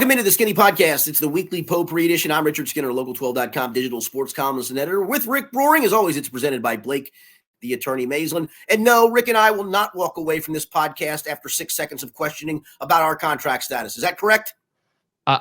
Welcome into the Skinny Podcast. It's the weekly potpourri edition. I'm Richard Skinner, Local12.com digital sports columnist and editor with Rick Broering. As always, it's presented by Blake, the attorney Maislin. And no, Rick and I will not walk away from this podcast after 6 seconds of questioning about our contract status. Is that correct?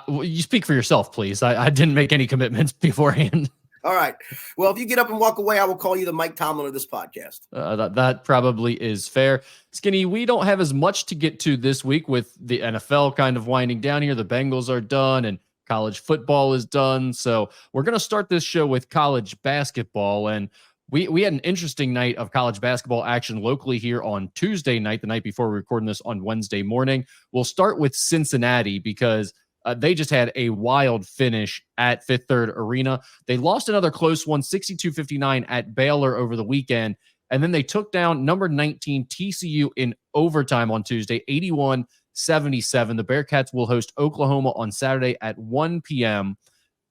You speak for yourself, please. I didn't make any commitments beforehand. All right. Well, if you get up and walk away, I will call you the Mike Tomlin of this podcast. That probably is fair. Skinny, we don't have as much to get to this week with the NFL kind of winding down here. The Bengals are done and college football is done. So we're going to start this show with college basketball. And we had an interesting night of college basketball action locally here on Tuesday night, the night before we're recording this on Wednesday morning. We'll start with Cincinnati because they just had a wild finish at Fifth Third Arena. They lost another close one, 62-59 at Baylor over the weekend. And then they took down number 19 TCU in overtime on Tuesday, 81-77. The Bearcats will host Oklahoma on Saturday at 1 p.m.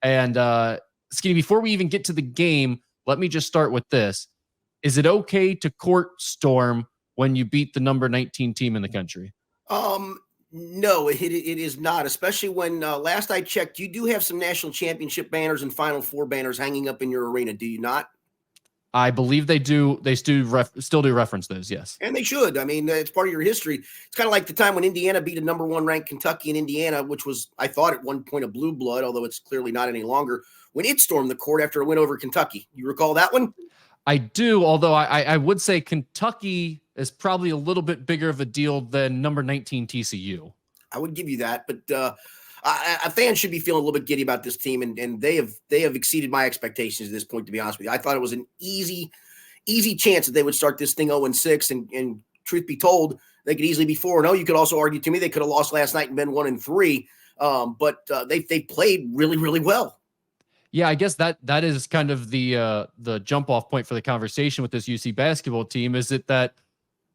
And Skinny, before we even get to the game, let me just start with this. Is it okay to court storm when you beat the number 19 team in the country? No, it is not, especially when last I checked, you do have some national championship banners and Final Four banners hanging up in your arena, do you not? I believe they do. They still do reference those, yes. And they should. I mean, it's part of your history. It's kind of like the time when Indiana beat a number one ranked Kentucky in Indiana, which was, I thought at one point, a blue blood, although it's clearly not any longer, when it stormed the court after a win over Kentucky. You recall that one? I do, although I would say Kentucky is probably a little bit bigger of a deal than number 19 TCU. I would give you that, but a fan should be feeling a little bit giddy about this team, and they have exceeded my expectations at this point, to be honest with you. I thought it was an easy chance that they would start this thing 0-6, and truth be told, they could easily be 4-0. You could also argue to me they could have lost last night and been 1-3, but they played really, really well. Yeah, I guess that is kind of the jump off point for the conversation with this UC basketball team. Is it that,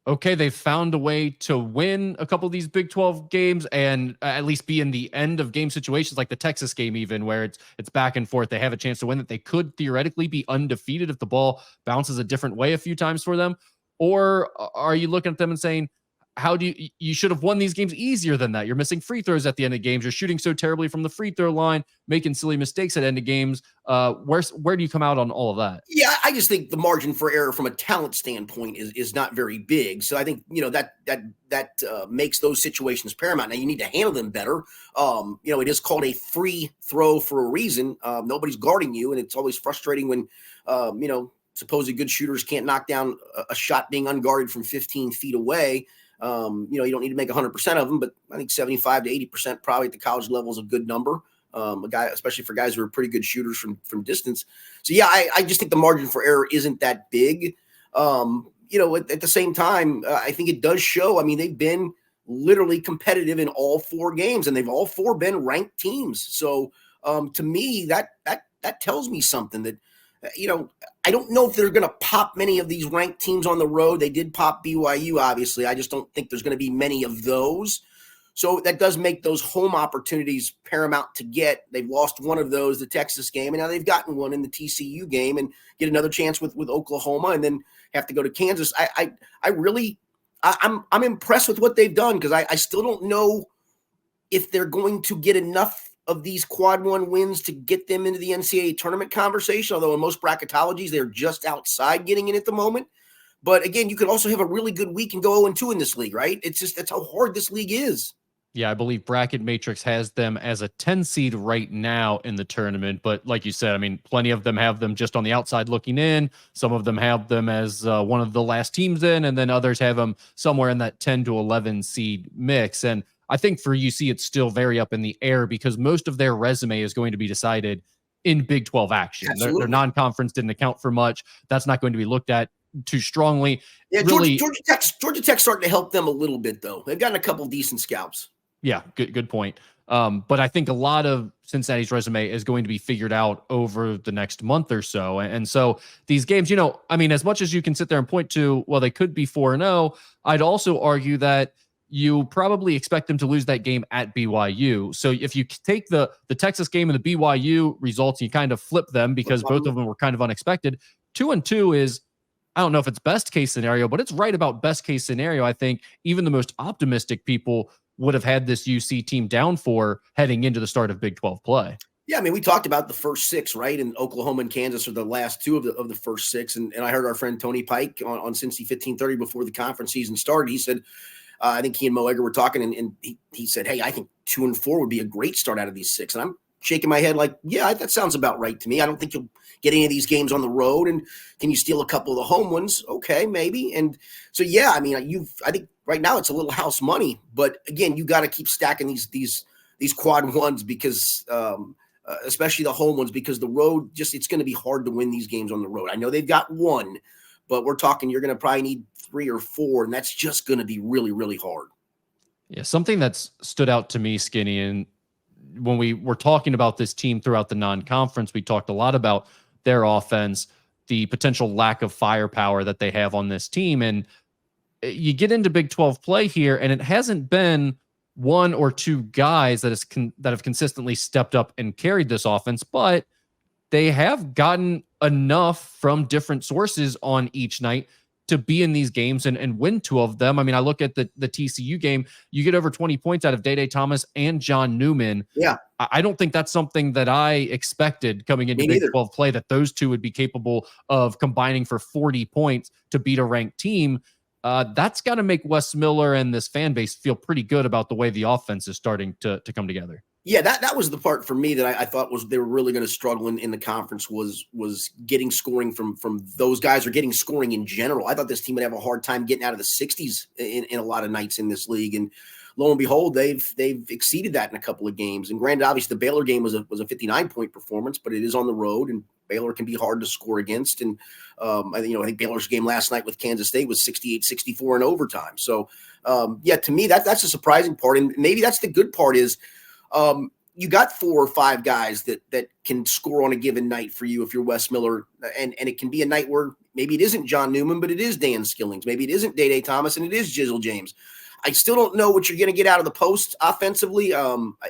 okay, they've found a way to win a couple of these Big 12 games and at least be in the end of game situations like the Texas game, even where it's back and forth. They have a chance to win that they could theoretically be undefeated if the ball bounces a different way a few times for them. Or are you looking at them and saying, how do you should have won these games easier than that? You're missing free throws at the end of games. You're shooting so terribly from the free throw line, making silly mistakes at end of games. Where do you come out on all of that? Yeah, I just think the margin for error from a talent standpoint is not very big. So I think, that makes those situations paramount. Now you need to handle them better. It is called a free throw for a reason. Nobody's guarding you, and it's always frustrating when, supposed good shooters can't knock down a shot being unguarded from 15 feet away. You don't need to make 100% of them, but I think 75 to 80% probably at the college level is a good number. Especially for guys who are pretty good shooters from distance. So yeah, I just think the margin for error isn't that big. At the same time, I think it does show. I mean, they've been literally competitive in all four games, and they've all four been ranked teams. So to me, that tells me something that. I don't know if they're going to pop many of these ranked teams on the road. They did pop BYU, obviously. I just don't think there's going to be many of those. So that does make those home opportunities paramount to get. They've lost one of those, the Texas game, and now they've gotten one in the TCU game and get another chance with Oklahoma and then have to go to Kansas. I'm impressed with what they've done because I still don't know if they're going to get enough of these quad one wins to get them into the NCAA tournament conversation, although in most bracketologies, they're just outside getting in at the moment. But again, you could also have a really good week and go 0-2 in this league, right? That's how hard this league is. Yeah, I believe Bracket Matrix has them as a 10 seed right now in the tournament. But like you said, I mean, plenty of them have them just on the outside looking in. Some of them have them as one of the last teams in, and then others have them somewhere in that 10 to 11 seed mix. And I think for UC, it's still very up in the air because most of their resume is going to be decided in Big 12 action. Their non-conference didn't account for much. That's not going to be looked at too strongly. Yeah, really, Georgia Tech's starting to help them a little bit, though. They've gotten a couple of decent scouts. Yeah, good point. But I think a lot of Cincinnati's resume is going to be figured out over the next month or so. And so these games, as much as you can sit there and point to, well, they could be 4-0, I'd also argue that you probably expect them to lose that game at BYU. So if you take the Texas game and the BYU results, you kind of flip them because both of them were kind of unexpected. 2-2 is, I don't know if it's best case scenario, but it's right about best case scenario. I think even the most optimistic people would have had this UC team down for heading into the start of Big 12 play. Yeah, I mean, we talked about the first six, right? And Oklahoma and Kansas are the last two of the first six. And I heard our friend Tony Pike on Cincy 1530 before the conference season started. He said, I think he and Mo Egger were talking, and he said, hey, I think 2 and 4 would be a great start out of these six. And I'm shaking my head like, yeah, that sounds about right to me. I don't think you'll get any of these games on the road. And can you steal a couple of the home ones? Okay, maybe. And so, yeah, I mean, I think right now it's a little house money. But again, you got to keep stacking these quad ones because especially the home ones, because the road it's going to be hard to win these games on the road. I know they've got one, but we're talking you're going to probably need 3 or 4, and that's just going to be really, really hard. Yeah, something that's stood out to me, Skinny, and when we were talking about this team throughout the non-conference, we talked a lot about their offense, the potential lack of firepower that they have on this team, and you get into Big 12 play here, and it hasn't been 1 or 2 guys that have consistently stepped up and carried this offense, but they have gotten enough from different sources on each night to be in these games and win 2 of them. I mean, I look at the TCU game, you get over 20 points out of Day Thomas and John Newman. Yeah. I don't think that's something that I expected coming into Big 12 play, that those 2 would be capable of combining for 40 points to beat a ranked team. That's got to make Wes Miller and this fan base feel pretty good about the way the offense is starting to come together. Yeah, that was the part for me that I thought was they were really going to struggle in the conference was getting scoring from those guys, or getting scoring in general. I thought this team would have a hard time getting out of the 60s in a lot of nights in this league, and lo and behold, they've exceeded that in a couple of games. And granted, obviously the Baylor game was a 59-point performance, but it is on the road, and Baylor can be hard to score against. And I think Baylor's game last night with Kansas State was 68-64 in overtime. So yeah, to me that's a surprising part, and maybe that's the good part is. You got 4 or 5 guys that can score on a given night for you if you're Wes Miller, and it can be a night where maybe it isn't John Newman, but it is Dan Skillings. Maybe it isn't Day Thomas, and it is Jizzle James. I still don't know what you're going to get out of the post offensively.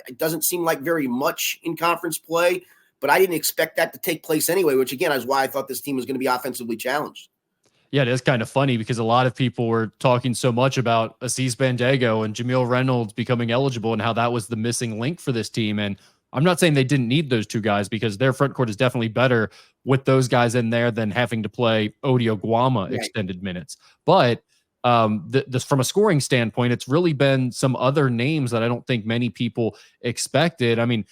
It doesn't seem like very much in conference play, but I didn't expect that to take place anyway, which again is why I thought this team was going to be offensively challenged. Yeah, it is kind of funny because a lot of people were talking so much about Aziz Bandago and Jamil Reynolds becoming eligible and how that was the missing link for this team. And I'm not saying they didn't need those 2 guys, because their front court is definitely better with those guys in there than having to play Odio Guama extended minutes. But this, from a scoring standpoint, it's really been some other names that I don't think many people expected. I mean,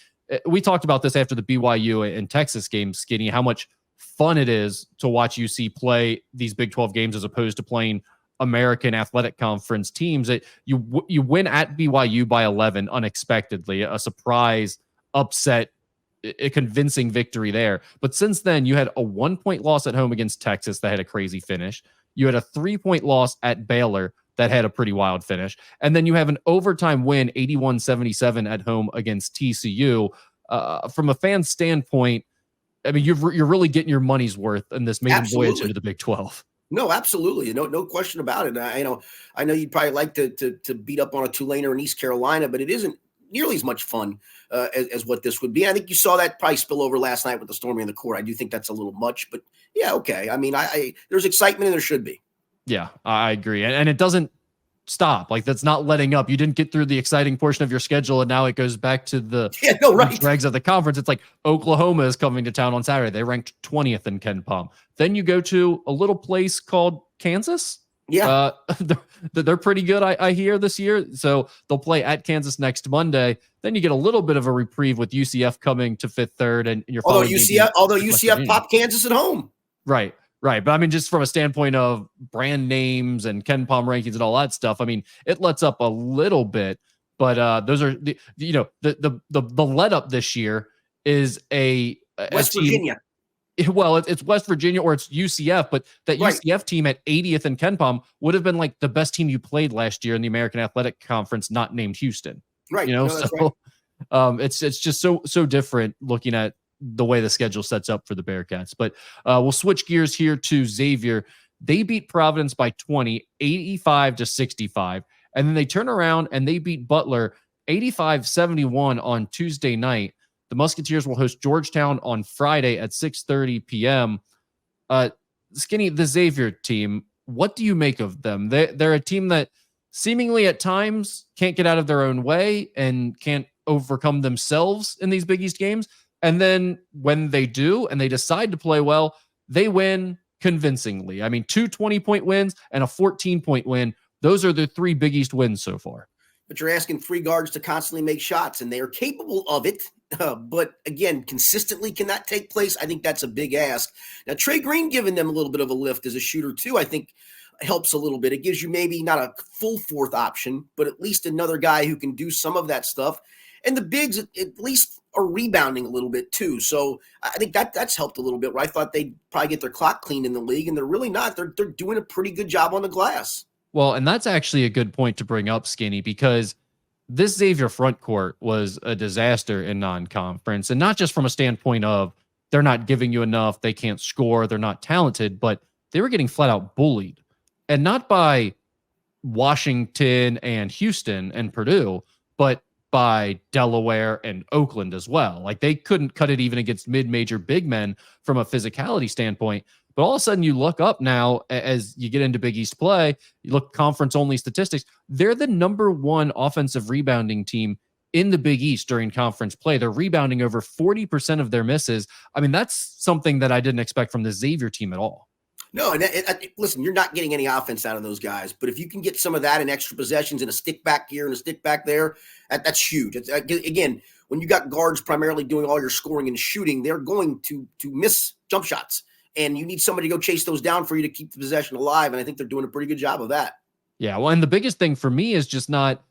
we talked about this after the BYU and Texas game, Skinny, how much fun it is to watch UC play these Big 12 games as opposed to playing American Athletic Conference teams. That you win at BYU by 11 unexpectedly, a surprise upset, a convincing victory there. But since then, you had a 1-point loss at home against Texas that had a crazy finish. You had a 3-point loss at Baylor that had a pretty wild finish. And then you have an overtime win, 81-77 at home against TCU. From a fan standpoint, I mean, you're really getting your money's worth in this maiden voyage into the Big 12. No, absolutely. No question about it. I know you'd probably like to beat up on a Tulaner in East Carolina, but it isn't nearly as much fun as what this would be. I think you saw that probably spill over last night with the storming of the court. I do think that's a little much, but yeah, okay. I mean, there's excitement and there should be. Yeah, I agree. And it doesn't stop. Like, that's not letting up. You didn't get through the exciting portion of your schedule, and now it goes back to the dregs of the conference. It's like Oklahoma is coming to town on Saturday. They ranked 20th in Ken Palm. Then you go to a little place called Kansas. Yeah. They're pretty good, I hear, this year. So they'll play at Kansas next Monday. Then you get a little bit of a reprieve with UCF coming to 5th, 3rd, and your although UCF popped Kansas at home. Right. But I mean, just from a standpoint of brand names and Ken Palm rankings and all that stuff, I mean, it lets up a little bit. But those are the let up this year is West Virginia. Well, it's West Virginia or it's UCF, but that UCF team at 80th in Ken Palm would have been like the best team you played last year in the American Athletic Conference, not named Houston. Right. It's just so different looking at the way the schedule sets up for the Bearcats. But we'll switch gears here to Xavier. They beat Providence by 20, 85-65. And then they turn around and they beat Butler 85-71 on Tuesday night. The Musketeers will host Georgetown on Friday at 6:30 p.m. Skinny, the Xavier team, what do you make of them? They're a team that seemingly at times can't get out of their own way and can't overcome themselves in these Big East games. And then when they do and they decide to play well, they win convincingly. I mean, 2 20-point wins and a 14-point win. Those are the 3 Big East wins so far. But you're asking 3 guards to constantly make shots, and they are capable of it. But again, consistently cannot take place. I think that's a big ask. Now, Trey Green giving them a little bit of a lift as a shooter too, I think helps a little bit. It gives you maybe not a full 4th option, but at least another guy who can do some of that stuff. And the bigs at least are rebounding a little bit too. So I think that's helped a little bit, where I thought they'd probably get their clock cleaned in the league, and they're really not. They're doing a pretty good job on the glass. Well, and that's actually a good point to bring up, Skinny, because this Xavier front court was a disaster in non-conference, and not just from a standpoint of they're not giving you enough, they can't score, they're not talented, but they were getting flat out bullied, and not by Washington and Houston and Purdue, but by Delaware and Oakland as well. Like, they couldn't cut it even against mid-major big men from a physicality standpoint. But all of a sudden you look up now as you get into Big East play, you look conference only statistics, they're the number 1 offensive rebounding team in the Big East during conference play. They're rebounding over 40% of their misses. I mean, that's something that I didn't expect from the Xavier team at all. No, and listen, you're not getting any offense out of those guys, but if you can get some of that in extra possessions and a stick back here and a stick back there, that's huge. Again, when you got guards primarily doing all your scoring and shooting, they're going to miss jump shots, and you need somebody to go chase those down for you to keep the possession alive, and I think they're doing a pretty good job of that. Yeah, well, and the biggest thing for me is just not,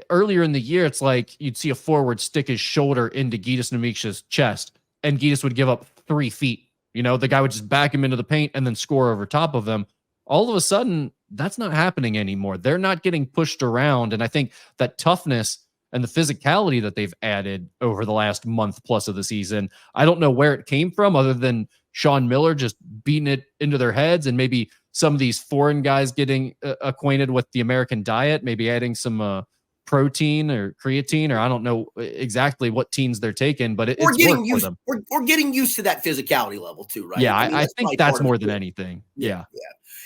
earlier in the year, it's like you'd see a forward stick his shoulder into Gitas Namiksha's chest, and Gitas would give up 3 feet. The guy would just back him into the paint and then score over top of him. All of a sudden, that's not happening anymore. They're not getting pushed around. And I think that toughness and the physicality that they've added over the last month plus of the season, I don't know where it came from other than Sean Miller just beating it into their heads, and maybe some of these foreign guys getting acquainted with the American diet, maybe adding some protein or creatine, or I don't know exactly what teens they're taking, but it's worked for them. We're getting used to that physicality level too, right? Yeah, I think that's more than anything. Yeah.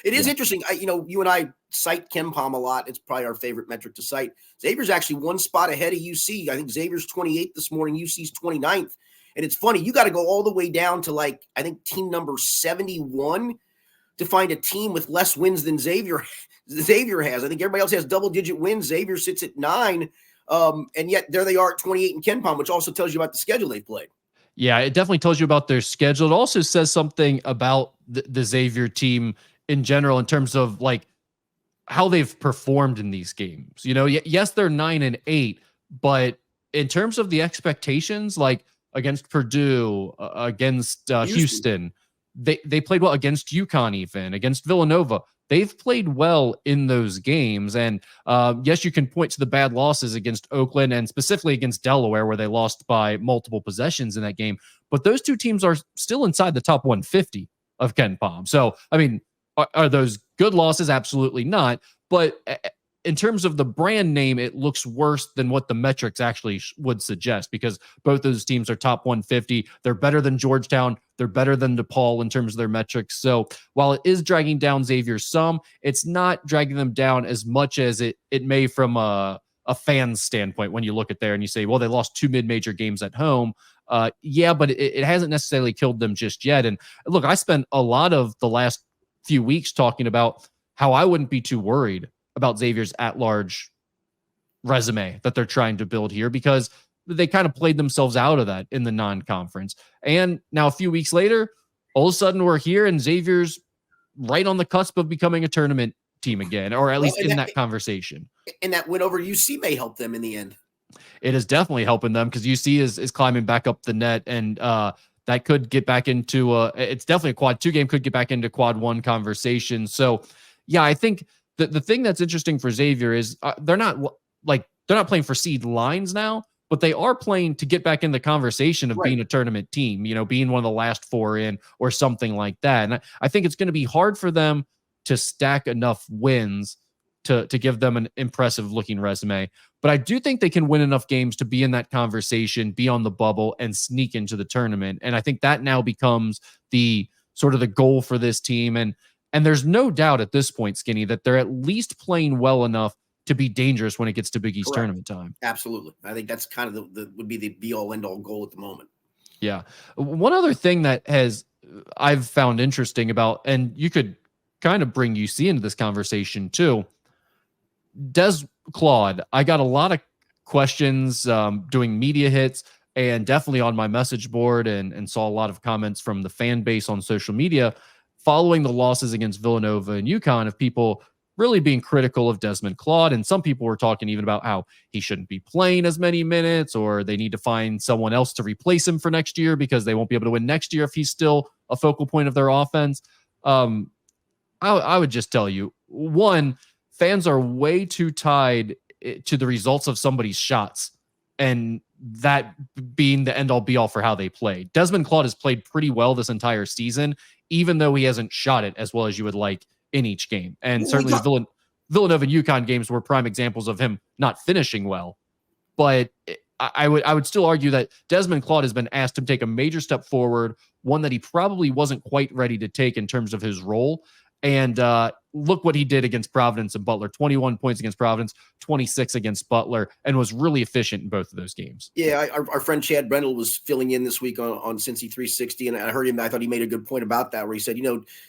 It is interesting. You and I cite KenPom a lot. It's probably our favorite metric to cite. Xavier's actually 1 spot ahead of UC. I think Xavier's 28th this morning. UC's 29th. And it's funny, you got to go all the way down to I think team number 71 to find a team with less wins than Xavier has. I think everybody else has double-digit wins. Xavier sits at 9, and yet there they are at 28 in KenPom, which also tells you about the schedule they played. Yeah, it definitely tells you about their schedule. It also says something about the Xavier team in general in terms of how they've performed in these games. Yes, they're 9-8, but in terms of the expectations, against Purdue, against Houston, they played well against UConn, even against Villanova. They've played well in those games. And yes, you can point to the bad losses against Oakland and specifically against Delaware, where they lost by multiple possessions in that game. But those 2 teams are still inside the top 150 of KenPom. So, I mean, are those good losses? Absolutely not. But in terms of the brand name, it looks worse than what the metrics actually would suggest, because both those teams are top 150. They're better than Georgetown. They're better than DePaul in terms of their metrics. So while it is dragging down Xavier some, it's not dragging them down as much as it may from a fan's standpoint when you look at there and you say, well, they lost 2 mid-major games at home. Yeah, but it hasn't necessarily killed them just yet. And look, I spent a lot of the last few weeks talking about how I wouldn't be too worried about Xavier's at-large resume that they're trying to build here, because they kind of played themselves out of that in the non-conference. And now a few weeks later, all of a sudden we're here and Xavier's right on the cusp of becoming a tournament team again, or at least in that conversation. And that win over UC may help them in the end. It is definitely helping them, because UC is climbing back up the net, and that could get back into it's definitely a quad 2 game, could get back into quad 1 conversation. So yeah, I think the thing that's interesting for Xavier is they're not playing for seed lines now, but they are playing to get back in the conversation of being a tournament team, being one of the last 4 in or something like that. And I think it's going to be hard for them to stack enough wins to give them an impressive looking resume. But I do think they can win enough games to be in that conversation, be on the bubble, and sneak into the tournament. And I think that now becomes the sort of the goal for this team. And there's no doubt at this point, Skinny, that they're at least playing well enough to be dangerous when it gets to Big East Correct. tournament time. Absolutely. I think that's kind of the would be the be all end all goal at the moment. Yeah. One other thing that I've found interesting about, and you could kind of bring UC into this conversation too. Des Claude, I got a lot of questions doing media hits and definitely on my message board and saw a lot of comments from the fan base on social media following the losses against Villanova and UConn of people really being critical of Desmond Claude. And some people were talking even about how he shouldn't be playing as many minutes, or they need to find someone else to replace him for next year because they won't be able to win next year if he's still a focal point of their offense. I would just tell you, one, fans are way too tied to the results of somebody's shots, and that being the end all be all for how they play. Desmond Claude has played pretty well this entire season, even though he hasn't shot it as well as you would like in each game. And certainly the Villanova and UConn games were prime examples of him not finishing well. But I would still argue that Desmond Claude has been asked to take a major step forward, one that he probably wasn't quite ready to take in terms of his role. And look what he did against Providence and Butler. 21 points against Providence, 26 against Butler, and was really efficient in both of those games. Yeah, our friend Chad Brendel was filling in this week on Cincy 360, and I heard him. I thought he made a good point about that, where he said,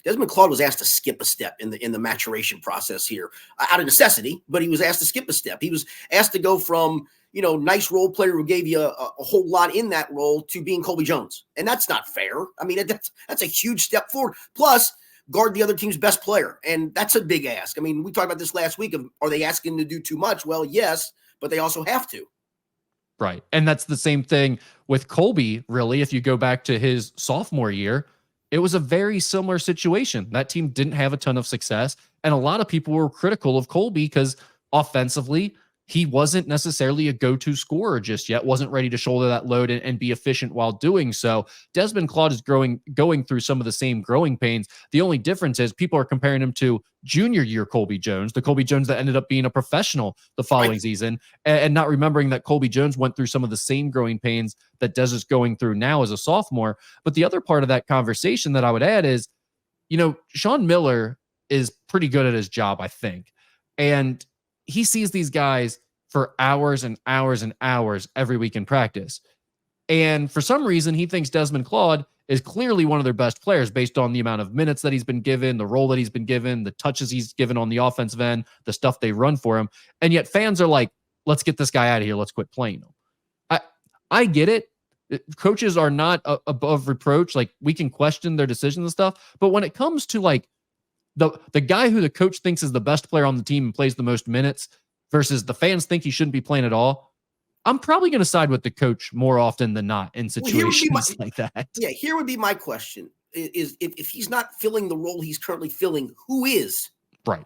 Desmond Claude was asked to skip a step in the maturation process here, out of necessity, but he was asked to skip a step. He was asked to go from nice role player who gave you a whole lot in that role to being Colby Jones, and that's not fair. I mean, that's a huge step forward. Plus, guard the other team's best player. And that's a big ask. I mean, we talked about this last week of, are they asking to do too much? Well, yes, but they also have to. Right. And that's the same thing with Colby, really. If you go back to his sophomore year, it was a very similar situation. That team didn't have a ton of success. And a lot of people were critical of Colby because offensively, he wasn't necessarily a go-to scorer just yet, wasn't ready to shoulder that load and be efficient while doing so. Desmond Claude is going through some of the same growing pains. The only difference is people are comparing him to junior year Colby Jones, the Colby Jones that ended up being a professional the following season, and not remembering that Colby Jones went through some of the same growing pains that Des is going through now as a sophomore. But the other part of that conversation that I would add is, Sean Miller is pretty good at his job, I think. And he sees these guys for hours and hours and hours every week in practice. And for some reason, he thinks Desmond Claude is clearly one of their best players based on the amount of minutes that he's been given, the role that he's been given, the touches he's given on the offensive end, the stuff they run for him. And yet fans are like, let's get this guy out of here. Let's quit playing him. I get it. Coaches are not above reproach. Like, we can question their decisions and stuff. But when it comes to like, the guy who the coach thinks is the best player on the team and plays the most minutes versus the fans think he shouldn't be playing at all, I'm probably going to side with the coach more often than not in situations like that. Yeah, here would be my question is if he's not filling the role he's currently filling, who is? Right.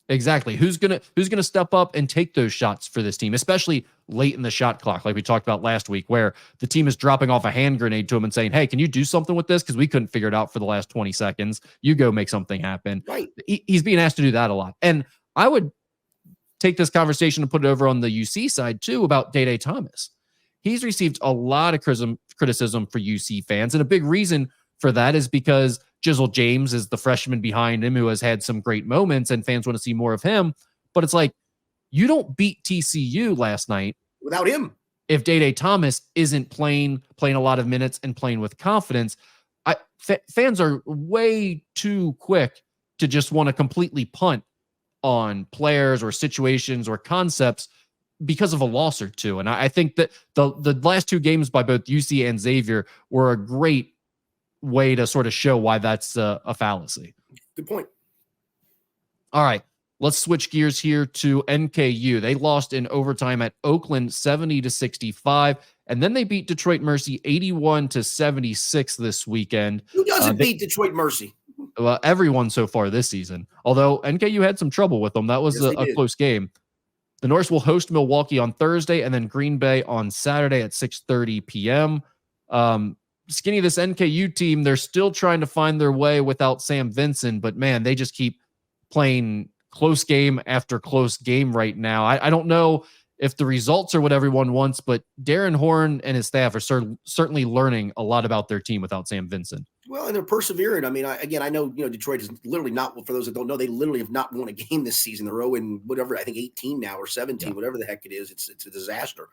Exactly. Who's gonna step up and take those shots for this team, especially late in the shot clock, like we talked about last week, where the team is dropping off a hand grenade to him and saying, hey, can you do something with this? Because we couldn't figure it out for the last 20 seconds. You go make something happen. Right. He's being asked to do that a lot. And I would take this conversation and put it over on the UC side too about Day Thomas. He's received a lot of criticism for UC fans. And a big reason for that is because Jizzle James is the freshman behind him who has had some great moments and fans want to see more of him. But it's like, you don't beat TCU last night without him. If Day Thomas isn't playing a lot of minutes and playing with confidence, fans are way too quick to just want to completely punt on players or situations or concepts because of a loss or two. And I think that the last two games by both UC and Xavier were a great way to sort of show why that's a fallacy. Good point. All right, let's switch gears here to NKU. They lost in overtime at Oakland 70-65, and then they beat Detroit Mercy 81-76 this weekend. Who doesn't beat Detroit Mercy? Well, everyone so far this season. Although NKU had some trouble with them. That was a close game. The Norse will host Milwaukee on Thursday and then Green Bay on Saturday at 6:30 p.m. Skinny, this NKU team, they're still trying to find their way without Sam Vincent, but man, they just keep playing close game after close game right now. I don't know if the results are what everyone wants, but Darren Horn and his staff are certainly learning a lot about their team without Sam Vincent. Well, and they're persevering. I mean, I know, Detroit is literally not, for those that don't know, they literally have not won a game this season. They're 0 and whatever, I think 18 now or 17, Yeah. whatever the heck it is. It's a disaster.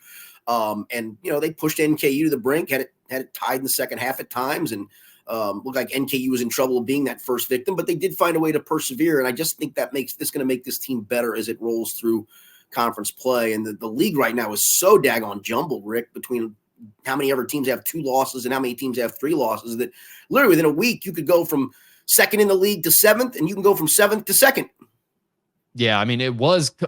And they pushed NKU to the brink, had it tied in the second half at times, and looked like NKU was in trouble being that first victim, but they did find a way to persevere. And I just think that makes this going to make this team better as it rolls through conference play. And the league right now is so daggone jumbled, Rick, between how many ever teams have 2 losses and how many teams have 3 losses, that literally within a week you could go from second in the league to 7th, and you can go from 7th to 2nd. Yeah, I mean,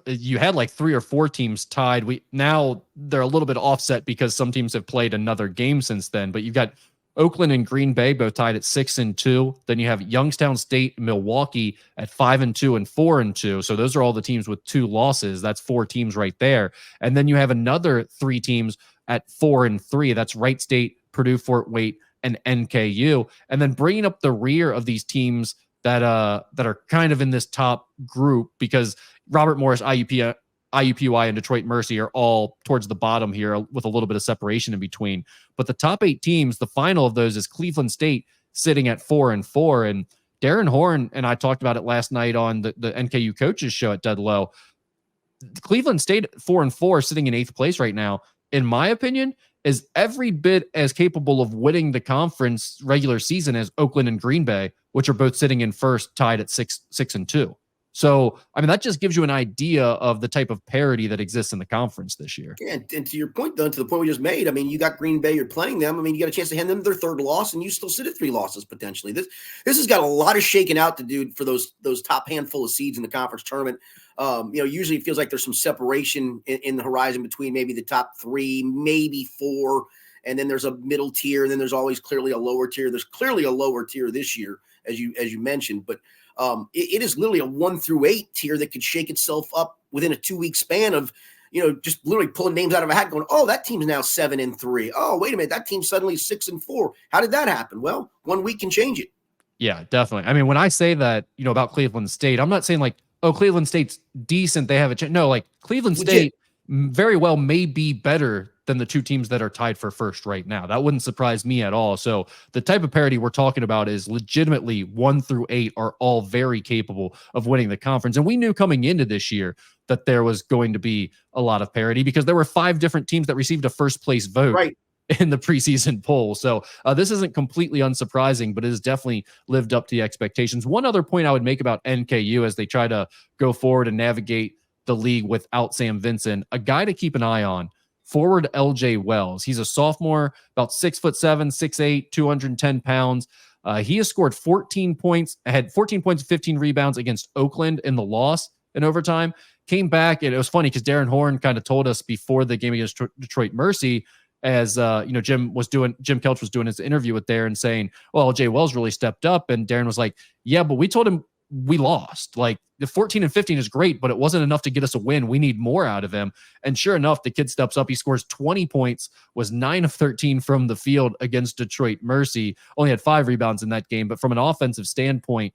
you had like 3 or 4 teams tied. Now they're a little bit offset because some teams have played another game since then, but you've got Oakland and Green Bay both tied at 6-2. Then you have Youngstown State, Milwaukee at 5-2 and 4-2. So those are all the teams with 2 losses. That's 4 teams right there. And then you have another 3 teams at 4-3. That's Wright State, Purdue, Fort Wayne, and NKU. And then bringing up the rear of these teams that are kind of in this top group, because Robert Morris, IUPUI, and Detroit Mercy are all towards the bottom here with a little bit of separation in between. But the top 8 teams, the final of those is Cleveland State sitting at 4-4. And Darren Horn and I talked about it last night on the NKU coaches show at Dead Low. Cleveland State at 4-4, sitting in 8th place right now, in my opinion, is every bit as capable of winning the conference regular season as Oakland and Green Bay, which are both sitting in first, tied at 6-2. So, I mean, that just gives you an idea of the type of parity that exists in the conference this year. Yeah, and to your point, though, to the point we just made, I mean, you got Green Bay, you're playing them. I mean, you got a chance to hand them their 3rd loss, and you still sit at 3 losses potentially. This has got a lot of shaking out to do for those top handful of seeds in the conference tournament. Usually it feels like there's some separation in the horizon between maybe the top 3, maybe 4, and then there's a middle tier, and then there's always clearly a lower tier. There's clearly a lower tier this year, as you mentioned, but it is literally a 1 through 8 tier that could shake itself up within a 2-week span of, just literally pulling names out of a hat going, oh, that team's now 7-3. Oh, wait a minute. That team's suddenly 6-4. How did that happen? Well, 1 week can change it. Yeah, definitely. I mean, when I say that, about Cleveland State, I'm not saying like, oh, Cleveland State's decent, they have a chance. No, like Cleveland State very well may be better than the 2 teams that are tied for first right now. That wouldn't surprise me at all. So the type of parity we're talking about is legitimately 1 through 8 are all very capable of winning the conference. And we knew coming into this year that there was going to be a lot of parity because there were 5 different teams that received a first place vote. Right. In the preseason poll. So this isn't completely unsurprising, but it has definitely lived up to the expectations. One other point I would make about NKU as they try to go forward and navigate the league without Sam Vincent, a guy to keep an eye on, forward LJ Wells. He's a sophomore, about 6'7", 6'8", 210 pounds. He has scored 14 points, had 14 points and 15 rebounds against Oakland in the loss in overtime. Came back, and it was funny because Darren Horn kind of told us before the game against Detroit Mercy, as Jim Kelch was doing his interview with Darren, saying, well, Jay Wells really stepped up. And Darren was like, yeah, but we told him we lost. Like the 14 and 15 is great, but it wasn't enough to get us a win. We need more out of him. And sure enough, the kid steps up. He scores 20 points, was 9 of 13 from the field against Detroit Mercy, only had 5 rebounds in that game. But from an offensive standpoint,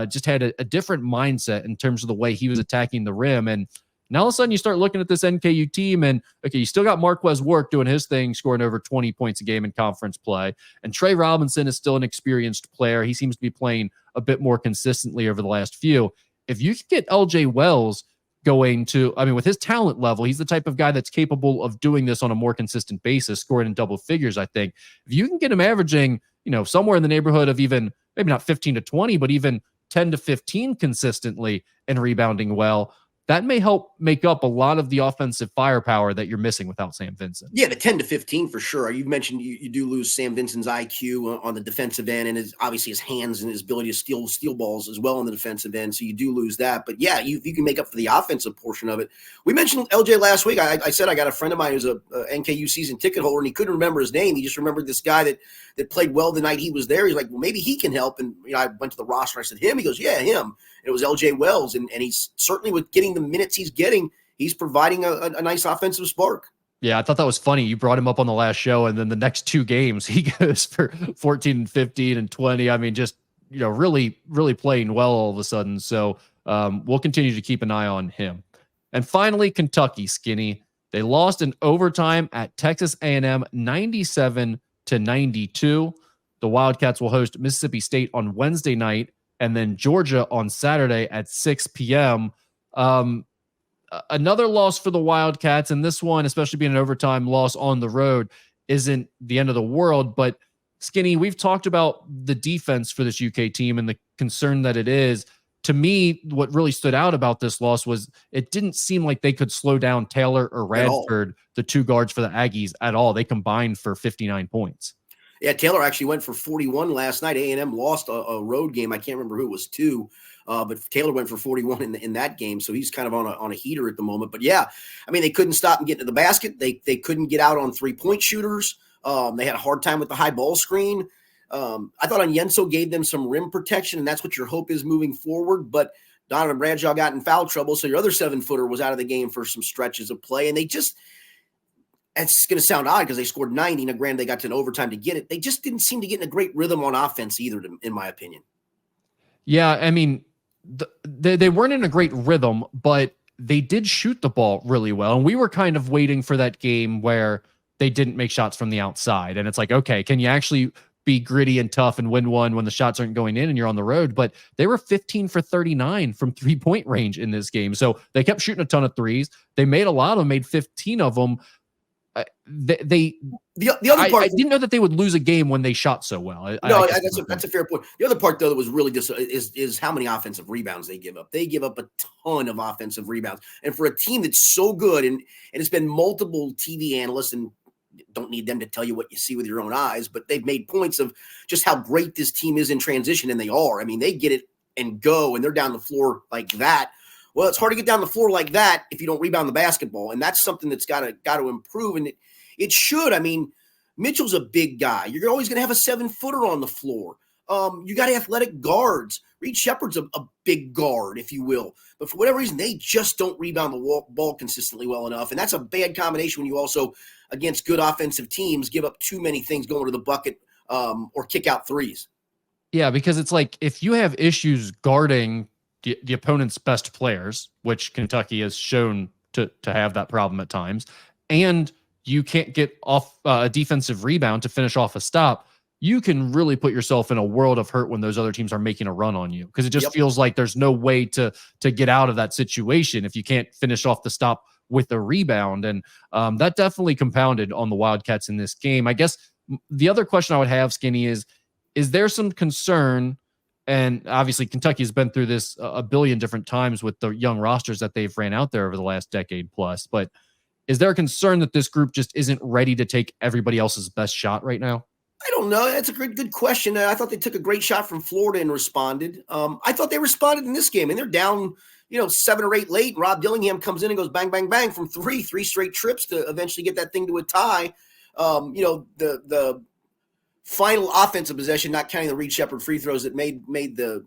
just had a different mindset in terms of the way he was attacking the rim. And now all of a sudden you start looking at this NKU team and, okay, you still got Marquez Work doing his thing, scoring over 20 points a game in conference play. And Trey Robinson is still an experienced player. He seems to be playing a bit more consistently over the last few. If you could get LJ Wells going to, I mean, with his talent level, he's the type of guy that's capable of doing this on a more consistent basis, scoring in double figures, I think. If you can get him averaging, somewhere in the neighborhood of even, maybe not 15 to 20, but even 10 to 15 consistently and rebounding well, that may help make up a lot of the offensive firepower that you're missing without Sam Vincent. Yeah, the 10 to 15 for sure. You mentioned you do lose Sam Vincent's IQ on the defensive end, and obviously his hands and his ability to steal balls as well on the defensive end. So you do lose that. But yeah, you can make up for the offensive portion of it. We mentioned LJ last week. I said I got a friend of mine who's a NKU season ticket holder, and he couldn't remember his name. He just remembered this guy that played well the night he was there. He's like, well, maybe he can help. And I went to the roster. I said, him? He goes, yeah, him. And it was LJ Wells, and he's certainly, with getting the minutes he's getting, he's providing a nice offensive spark. Yeah, I thought that was funny. You brought him up on the last show, and then the next 2 games, he goes for 14 and 15 and 20. I mean, just, really, really playing well all of a sudden. So we'll continue to keep an eye on him. And finally, Kentucky, Skinny. They lost in overtime at Texas A&M 97-92. The Wildcats will host Mississippi State on Wednesday night and then Georgia on Saturday at 6 p.m. Another loss for the Wildcats, and this one, especially being an overtime loss on the road, isn't the end of the world. But Skinny, we've talked about the defense for this UK team and the concern that it is. To me, what really stood out about this loss was it didn't seem like they could slow down Taylor or Radford, the two guards for the Aggies, at all. They combined for 59 points. Yeah, Taylor actually went for 41 last night. A&M lost a road game. I can't remember who it was to, but Taylor went for 41 in that game, so he's kind of on a heater at the moment. But yeah, I mean, they couldn't stop him getting to the basket. They couldn't get out on 3-point shooters. They had a hard time with the high ball screen. I thought Onyenso gave them some rim protection, and that's what your hope is moving forward. But Donovan Bradshaw got in foul trouble, so your other 7-footer was out of the game for some stretches of play. And they just – it's going to sound odd because they scored 90. Now, granted, they got to an overtime to get it. They just didn't seem to get in a great rhythm on offense either, in my opinion. Yeah, I mean, they weren't in a great rhythm, but they did shoot the ball really well. And we were kind of waiting for that game where they didn't make shots from the outside. And it's like, okay, can you actually – be gritty and tough and win one when the shots aren't going in and you're on the road? But they were 15 for 39 from 3-point range in this game. So they kept shooting a ton of threes. They made a lot of them, made 15 of them. The other part, I didn't know that they would lose a game when they shot so well. That's a fair point. The other part, though, that was really just is how many offensive rebounds they give up. They give up a ton of offensive rebounds. And for a team that's so good, and it's been multiple TV analysts, and don't need them to tell you what you see with your own eyes, but they've made points of just how great this team is in transition, and they are. I mean, they get it and go, and they're down the floor like that. Well, it's hard to get down the floor like that if you don't rebound the basketball, and that's something that's got to improve, and it should. I mean, Mitchell's a big guy. You're always going to have a 7-footer on the floor. You got athletic guards. Reed Shepherd's a big guard, if you will. But for whatever reason, they just don't rebound the ball consistently well enough, and that's a bad combination when you also – against good offensive teams, give up too many things going to the bucket or kick out threes. Yeah, because it's like if you have issues guarding the opponent's best players, which Kentucky has shown to have that problem at times, and you can't get off a defensive rebound to finish off a stop, you can really put yourself in a world of hurt when those other teams are making a run on you, because it just feels like there's no way to get out of that situation if you can't finish off the stop with a rebound. And that definitely compounded on the Wildcats in this game. I guess the other question I would have, Skinny, is there some concern, and obviously Kentucky has been through this a billion different times with the young rosters that they've ran out there over the last decade plus, but is there a concern that this group just isn't ready to take everybody else's best shot right now? I don't know. That's a good question. I thought they took a great shot from Florida and responded. I thought they responded in this game, and they're down 7 or 8 late. Rob Dillingham comes in and goes bang, bang, bang from 3 straight trips to eventually get that thing to a tie. The final offensive possession, not counting the Reed Shepherd free throws that made the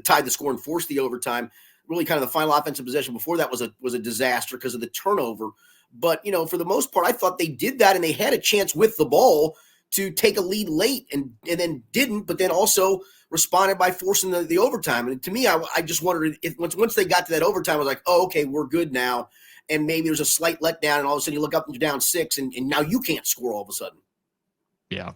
tied the score and forced the overtime. Really, kind of the final offensive possession before that was a disaster because of the turnover. But for the most part, I thought they did that, and they had a chance with the ball to take a lead late and then didn't, but then also responded by forcing the overtime. And to me, I just wondered if once they got to that overtime, I was like, oh, okay, we're good now. And maybe there's a slight letdown, and all of a sudden you look up and you're down 6, and now you can't score all of a sudden. Yeah.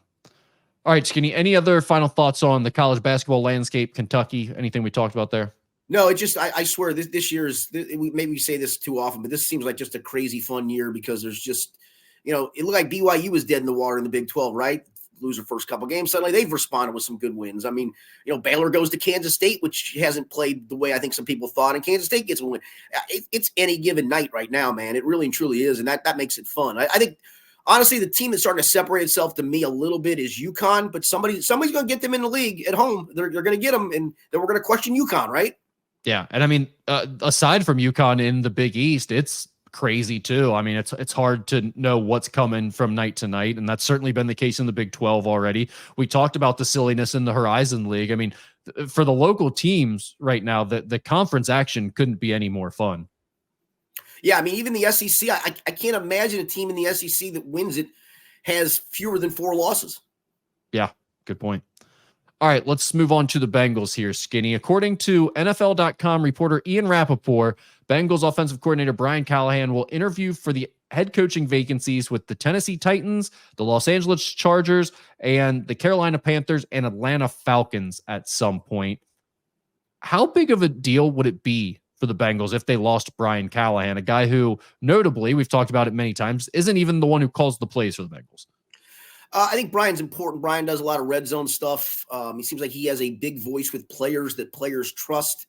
All right, Skinny, any other final thoughts on the college basketball landscape, Kentucky, anything we talked about there? No, it just, I swear this year is, maybe we say this too often, but this seems like just a crazy fun year because there's just, it looked like BYU was dead in the water in the Big 12, right? Lose their first couple games. Suddenly they've responded with some good wins. I mean, Baylor goes to Kansas State, which hasn't played the way I think some people thought, and Kansas State gets a win. It's any given night right now, man. It really and truly is, and that makes it fun. I think, honestly, the team that's starting to separate itself to me a little bit is UConn, but somebody's going to get them in the league at home. They're going to get them, and then we're going to question UConn, right? Yeah, and I mean, aside from UConn in the Big East, it's crazy too. I mean, it's hard to know what's coming from night to night, and that's certainly been the case in the Big 12 already. We talked about the silliness in the Horizon League. I mean, for the local teams right now, the conference action couldn't be any more fun. Yeah, I mean, even the SEC, I can't imagine a team in the SEC that wins it has fewer than 4 losses. Yeah, good point. All right, let's move on to the Bengals here, Skinny. According to NFL.com reporter Ian Rappaport, Bengals offensive coordinator Brian Callahan will interview for the head coaching vacancies with the Tennessee Titans, the Los Angeles Chargers, and the Carolina Panthers and Atlanta Falcons at some point. How big of a deal would it be for the Bengals if they lost Brian Callahan, a guy who, notably, we've talked about it many times, isn't even the one who calls the plays for the Bengals? I think Brian's important. Brian does a lot of red zone stuff. He seems like he has a big voice with players that players trust.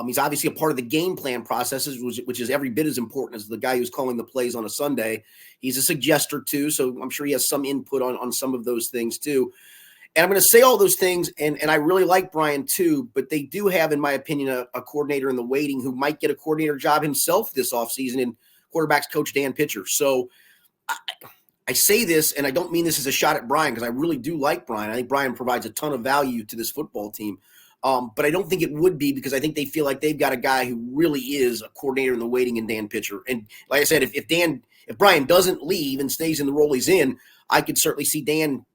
He's obviously a part of the game plan processes, which is every bit as important as the guy who's calling the plays on a Sunday. He's a suggester too, so I'm sure he has some input on some of those things too. And I'm going to say all those things, and I really like Brian too, but they do have, in my opinion, a coordinator in the waiting who might get a coordinator job himself this offseason, and quarterbacks coach Dan Pitcher. So I say this, and I don't mean this as a shot at Brian, because I really do like Brian. I think Brian provides a ton of value to this football team. But I don't think it would be, because I think they feel like they've got a guy who really is a coordinator in the waiting in Dan Pitcher. And like I said, if Brian doesn't leave and stays in the role he's in, I could certainly see Dan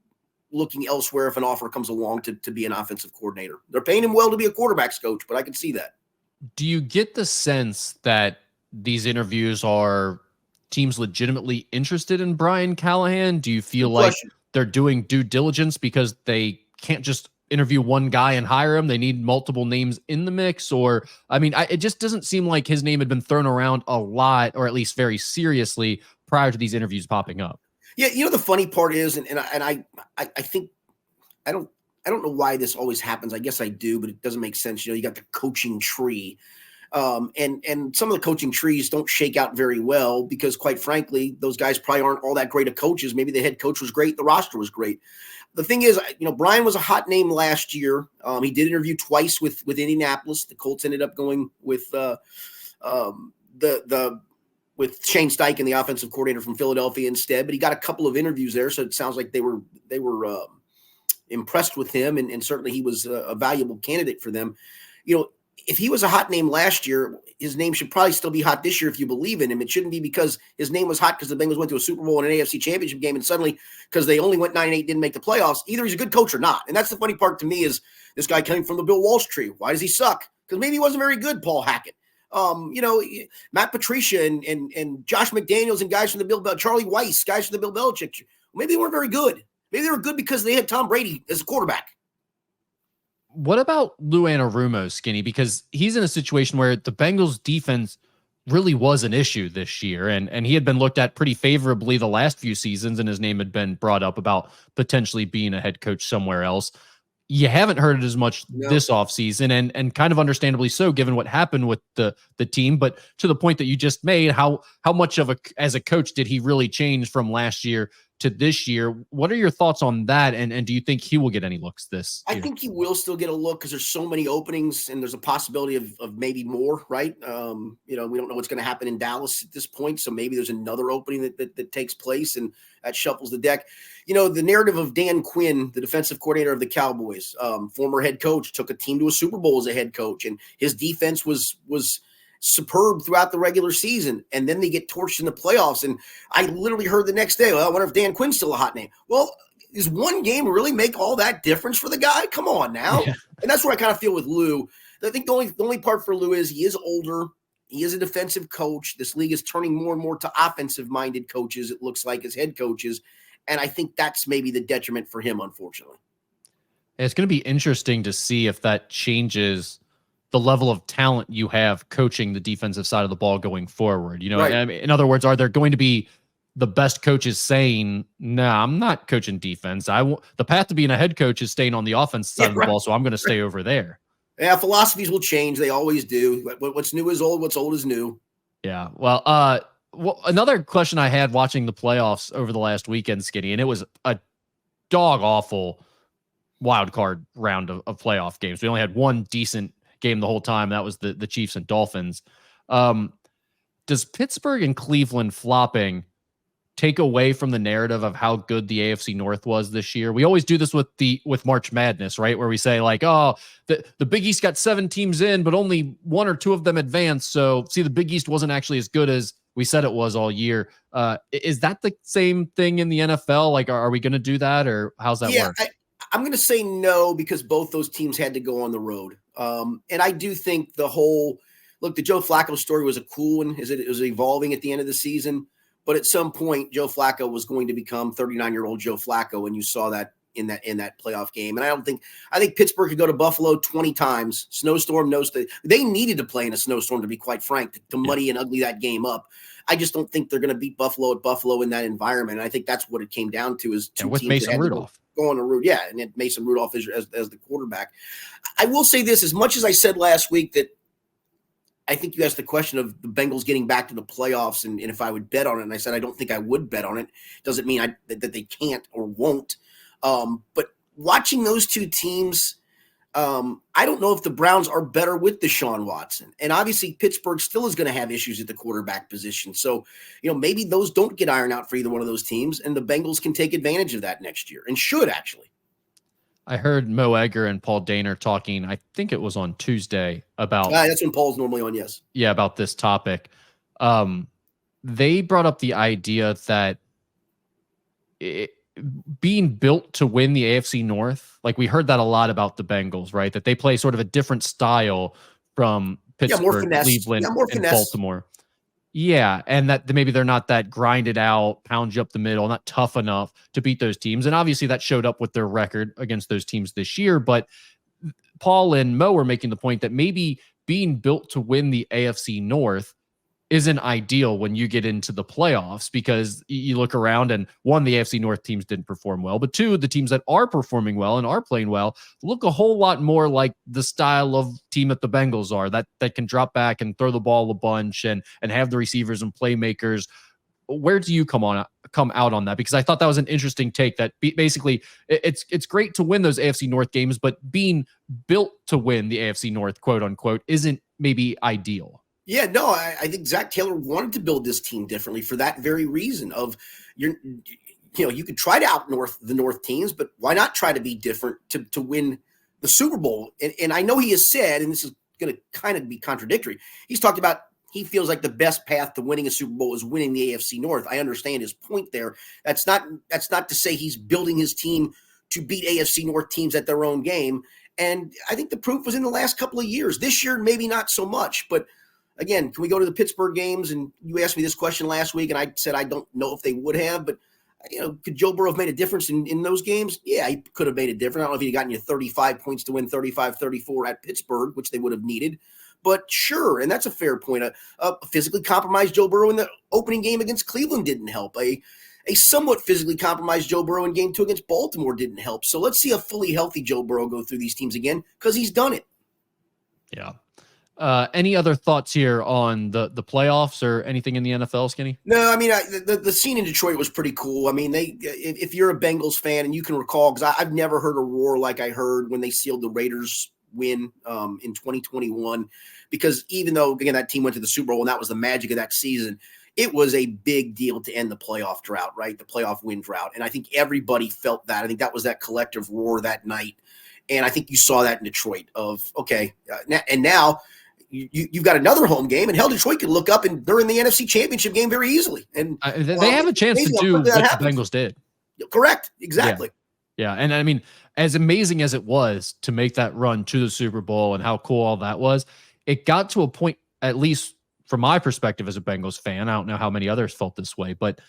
looking elsewhere if an offer comes along to be an offensive coordinator. They're paying him well to be a quarterback's coach, but I can see that. Do you get the sense that these interviews are teams legitimately interested in Brian Callahan? Do you feel like they're doing due diligence because they can't just interview one guy and hire him? They need multiple names in the mix? Or, I mean, it just doesn't seem like his name had been thrown around a lot, or at least very seriously, prior to these interviews popping up. Yeah, the funny part is, and I think I don't know why this always happens. I guess I do, but it doesn't make sense. You got the coaching tree. And some of the coaching trees don't shake out very well because, quite frankly, those guys probably aren't all that great of coaches. Maybe the head coach was great. The roster was great. The thing is, Brian was a hot name last year. He did interview twice with Indianapolis. The Colts ended up going with with Shane Steichen, the offensive coordinator from Philadelphia, instead. But he got a couple of interviews there, so it sounds like they were impressed with him, and certainly he was a valuable candidate for them. If he was a hot name last year, his name should probably still be hot this year if you believe in him. It shouldn't be because his name was hot because the Bengals went to a Super Bowl and an AFC Championship game, and suddenly because they only went 9-8, didn't make the playoffs. Either he's a good coach or not. And that's the funny part to me is this guy coming from the Bill Walsh tree. Why does he suck? Because maybe he wasn't very good, Paul Hackett. Matt Patricia and Josh McDaniels and guys from the Bill Charlie Weiss, guys from the Bill Belichick. Maybe they weren't very good. Maybe they were good because they had Tom Brady as a quarterback. What about Lou Anarumo, Skinny? Because he's in a situation where the Bengals defense really was an issue this year, and he had been looked at pretty favorably the last few seasons, and his name had been brought up about potentially being a head coach somewhere else. You haven't heard it as much this offseason, and kind of understandably so, given what happened with the team. But to the point that you just made, how much as a coach did he really change from last year to this year? What are your thoughts on that? And do you think he will get any looks this year? I think he will still get a look because there's so many openings and there's a possibility of maybe more, right? We don't know what's going to happen in Dallas at this point. So maybe there's another opening that takes place and that shuffles the deck. The narrative of Dan Quinn, the defensive coordinator of the Cowboys, former head coach, took a team to a Super Bowl as a head coach, and his defense was superb throughout the regular season, and then they get torched in the playoffs. And I literally heard the next day, well, I wonder if Dan Quinn's still a hot name. Well, does one game really make all that difference for the guy? Come on now. Yeah. And that's what I kind of feel with Lou. I think the only part for Lou is he is older. He is a defensive coach. This league is turning more and more to offensive-minded coaches, it looks like, as head coaches. And I think that's maybe the detriment for him, unfortunately. It's going to be interesting to see if that changes the level of talent you have coaching the defensive side of the ball going forward. Right. I mean, in other words, are there going to be the best coaches saying, no, I'm not coaching defense. The path to being a head coach is staying on the offense side of the ball, so I'm going to stay over there. Yeah, philosophies will change. They always do. What's new is old. What's old is new. Yeah. Well, another question I had watching the playoffs over the last weekend, Skinny, and it was a dog-awful wild card round of playoff games. We only had one decent game the whole time. That was the Chiefs and Dolphins. Does Pittsburgh and Cleveland flopping take away from the narrative of how good the AFC North was this year? We always do this with March Madness, right? Where we say like, oh, the Big East got 7 teams in, but only 1 or 2 of them advanced. So see, the Big East wasn't actually as good as we said it was all year. Is that the same thing in the NFL? Like, are we going to do that, or how's that work? I'm going to say no, because both those teams had to go on the road. And I do think the Joe Flacco story was a cool one. It was evolving at the end of the season. but at some point Joe Flacco was going to become 39-year-old Joe Flacco, and you saw that in that playoff game. And I think Pittsburgh could go to Buffalo 20 times. Snowstorm, no state. They needed to play in a snowstorm, to be quite frank, to muddy and ugly that game up. I just don't think they're going to beat Buffalo at Buffalo in that environment. And I think that's what it came down to, is two with teams Mason that had Rudolph. Go on the road. Yeah, and then Mason Rudolph as the quarterback. I will say this, as much as I said last week that I think you asked the question of the Bengals getting back to the playoffs and if I would bet on it, and I said I don't think I would bet on it. Doesn't mean that they can't or won't. But watching those two teams, I don't know if the Browns are better with Deshaun Watson. And obviously Pittsburgh still is going to have issues at the quarterback position. So, maybe those don't get ironed out for either one of those teams, and the Bengals can take advantage of that next year, and should actually. I heard Mo Egger and Paul Daner talking, I think it was on Tuesday, about that's when Paul's normally on, yes. Yeah, about this topic. They brought up the idea that being built to win the AFC North, like we heard that a lot about the Bengals, right? That they play sort of a different style from Pittsburgh, Cleveland, and Baltimore. Yeah, and that maybe they're not that grinded out, pound you up the middle, not tough enough to beat those teams. And obviously that showed up with their record against those teams this year. But Paul and Mo were making the point that maybe being built to win the AFC North isn't ideal when you get into the playoffs, because you look around and one, the AFC North teams didn't perform well, but two, the teams that are performing well and are playing well look a whole lot more like the style of team that the Bengals are, that can drop back and throw the ball a bunch and have the receivers and playmakers. Where do you come out on that? Because I thought that was an interesting take, that basically it's great to win those AFC North games, but being built to win the AFC North, quote unquote, isn't maybe ideal. Yeah, no, I think Zach Taylor wanted to build this team differently for that very reason of you could try to out the North teams, but why not try to be different to win the Super Bowl? And I know he has said, and this is going to kind of be contradictory, he's talked about he feels like the best path to winning a Super Bowl is winning the AFC North. I understand his point there. That's not to say he's building his team to beat AFC North teams at their own game. And I think the proof was in the last couple of years. This year, maybe not so much, but again, can we go to the Pittsburgh games? And you asked me this question last week, and I said I don't know if they would have, but could Joe Burrow have made a difference in those games? Yeah, he could have made a difference. I don't know if he'd gotten you 35 points to win 35-34 at Pittsburgh, which they would have needed. But sure, and that's a fair point. A physically compromised Joe Burrow in the opening game against Cleveland didn't help. A somewhat physically compromised Joe Burrow in game 2 against Baltimore didn't help. So let's see a fully healthy Joe Burrow go through these teams again, because he's done it. Yeah. Any other thoughts here on the playoffs or anything in the NFL, Skinny? No, I mean, the scene in Detroit was pretty cool. I mean, if you're a Bengals fan and you can recall, because I've never heard a roar like I heard when they sealed the Raiders win in 2021, because even though, again, that team went to the Super Bowl and that was the magic of that season, it was a big deal to end the playoff drought, right? The playoff win drought. And I think everybody felt that. I think that was that collective roar that night. And I think you saw that in Detroit of, okay, and now you've got another home game, and hell, Detroit can look up and they're in the NFC Championship game very easily. And they have a chance to do what the Bengals did. Correct. Exactly. Yeah. And I mean, as amazing as it was to make that run to the Super Bowl and how cool all that was, it got to a point, at least from my perspective as a Bengals fan, I don't know how many others felt this way, but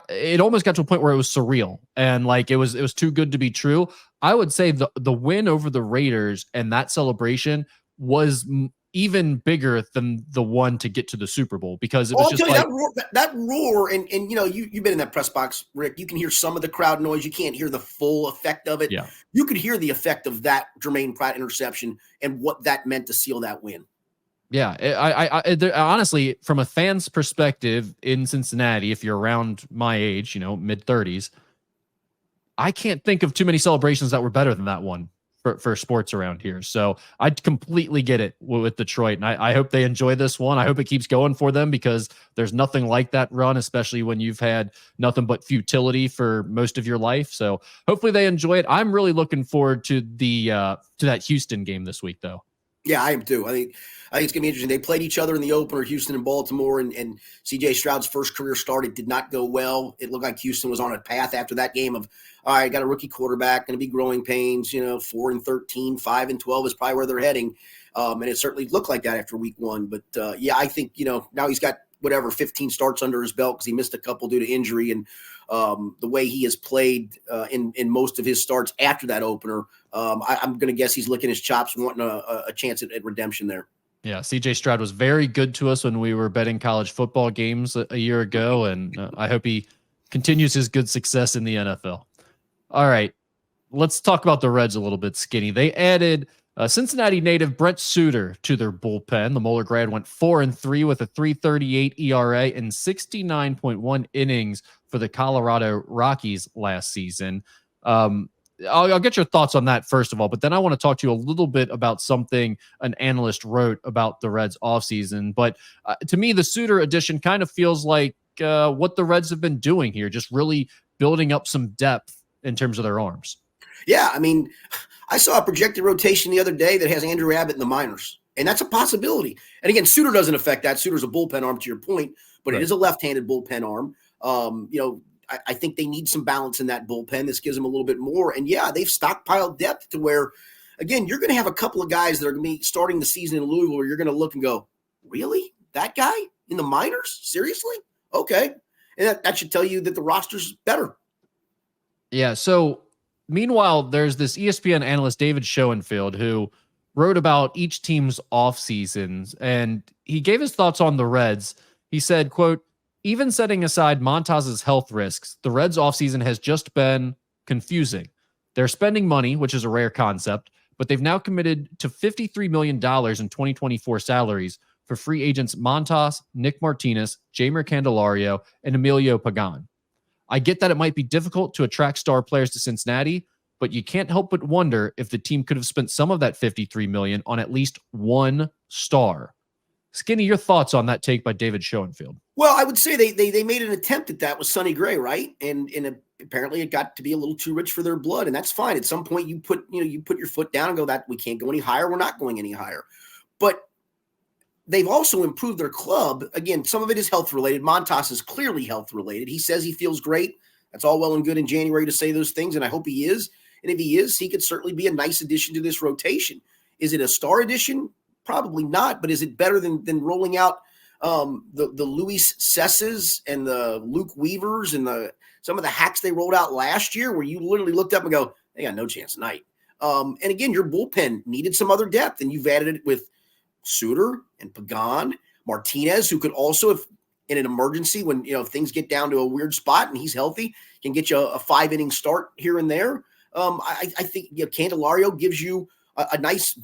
it almost got to a point where it was surreal and like it was too good to be true. I would say the win over the Raiders and that celebration was even bigger than the one to get to the Super Bowl, because it was just like that roar. And you've been in that press box, Rick. You can hear some of the crowd noise. You can't hear the full effect of it. Yeah. You could hear the effect of that Jermaine Pratt interception and what that meant to seal that win. Yeah, I honestly, from a fan's perspective in Cincinnati, if you're around my age, mid-30s, I can't think of too many celebrations that were better than that one for sports around here. So I completely get it with Detroit, and I hope they enjoy this one. I hope it keeps going for them, because there's nothing like that run, especially when you've had nothing but futility for most of your life. So hopefully they enjoy it. I'm really looking forward to to that Houston game this week, though. Yeah, I am too. I think it's going to be interesting. They played each other in the opener, Houston and Baltimore, and C.J. Stroud's first career start, it did not go well. It looked like Houston was on a path after that game of, all right, got a rookie quarterback, going to be growing pains, 4-13, 5-12 is probably where they're heading. And it certainly looked like that after week 1. But, I think, now he's got whatever 15 starts under his belt because he missed a couple due to injury, and the way he has played in most of his starts after that opener, I'm going to guess he's licking his chops, wanting a chance at redemption there. Yeah, CJ Stroud was very good to us when we were betting college football games a year ago, and I hope he continues his good success in the NFL. All right, let's talk about the Reds a little bit, Skinny. They added Cincinnati native Brent Suter to their bullpen. The Moeller grad went 4-3 with a 3.38 ERA and 69.1 innings for the Colorado Rockies last season. I'll get your thoughts on that first of all, but then I want to talk to you a little bit about something an analyst wrote about the Reds offseason. But to me, the Suter addition kind of feels like what the Reds have been doing here, just really building up some depth in terms of their arms. Yeah, I mean, I saw a projected rotation the other day that has Andrew Abbott in the minors, and that's a possibility. And again, Suter doesn't affect that. Suter's a bullpen arm, to your point, but It is a left-handed bullpen arm. I think they need some balance in that bullpen. This gives them a little bit more. And yeah, they've stockpiled depth to where, again, you're going to have a couple of guys that are going to be starting the season in Louisville where you're going to look and go, really? That guy in the minors? Seriously? Okay. And that should tell you that the roster's better. Yeah. So meanwhile, there's this ESPN analyst, David Schoenfield, who wrote about each team's off seasons, and he gave his thoughts on the Reds. He said, quote, "Even setting aside Montas's health risks, the Reds offseason has just been confusing. They're spending money, which is a rare concept, but they've now committed to $53 million in 2024 salaries for free agents Montas, Nick Martinez, Jeimer Candelario, and Emilio Pagan. I get that it might be difficult to attract star players to Cincinnati, but you can't help but wonder if the team could have spent some of that $53 million on at least one star." Skinny, your thoughts on that take by David Schoenfield? Well, I would say they made an attempt at that with Sonny Gray, right? And apparently it got to be a little too rich for their blood, and that's fine. At some point, you put your foot down and go, that we can't go any higher. We're not going any higher. But they've also improved their club. Again, some of it is health related. Montas is clearly health related. He says he feels great. That's all well and good in January to say those things, and I hope he is. And if he is, he could certainly be a nice addition to this rotation. Is it a star addition? Probably not, but is it better than rolling out the Luis Cesses and the Luke Weavers and some of the hacks they rolled out last year, where you literally looked up and go, they got no chance tonight. And again, your bullpen needed some other depth, and you've added it with Suter and Pagan, Martinez, who could also, if in an emergency when things get down to a weird spot and he's healthy, can get you a 5-inning start here and there. I think Candelario gives you a nice